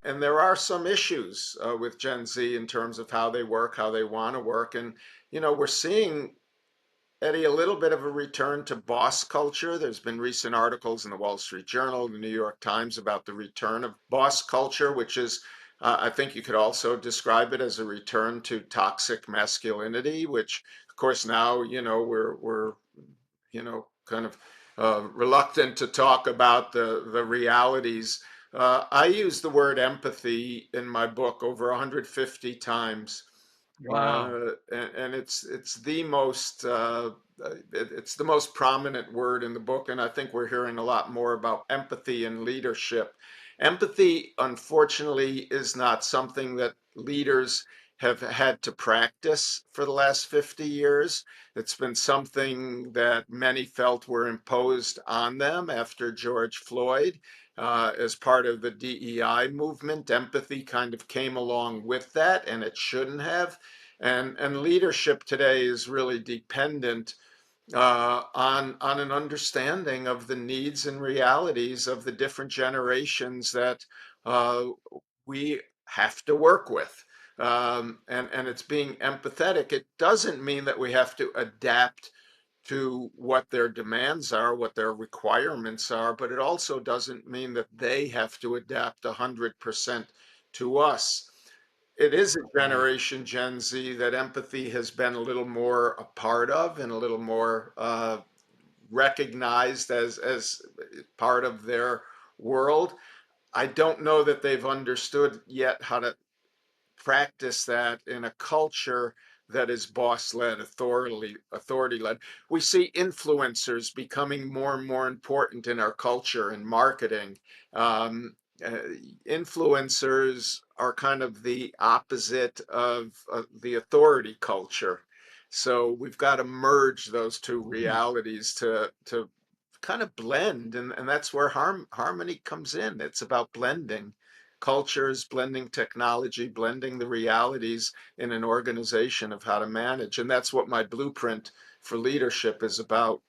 and there are some issues with Gen Z in terms of how they work, how they want to work. And, we're seeing, Eddie, a little bit of a return to boss culture. There's been recent articles in the Wall Street Journal, the New York Times about the return of boss culture, which is, I think you could also describe it as a return to toxic masculinity, which, of course, now, we're kind of reluctant to talk about the realities. I use the word empathy in my book over 150 times, Wow. and it's the most it's the most prominent word in the book, and I think we're hearing a lot more about empathy and leadership. Empathy, unfortunately, is not something that leaders have had to practice for the last 50 years. It's been something that many felt were imposed on them after George Floyd. As part of the DEI movement, empathy kind of came along with that, and it shouldn't have. And leadership today is really dependent on an understanding of the needs and realities of the different generations that uh, we have to work with. And it's being empathetic. It doesn't mean that we have to adapt to what their demands are, what their requirements are, but it also doesn't mean that they have to adapt 100% to us. It is a Right. generation, Gen Z, that empathy has been a little more a part of and a little more recognized as part of their world. I don't know that they've understood yet how to practice that in a culture that is boss led, authority led. We see influencers becoming more and more important in our culture and marketing. Um, uh, Influencers are kind of the opposite of the authority culture. So we've got to merge those two Mm. realities to kind of blend, and that's where harmony comes in. It's about blending cultures, blending technology, blending the realities in an organization of how to manage. And that's what my blueprint for leadership is about.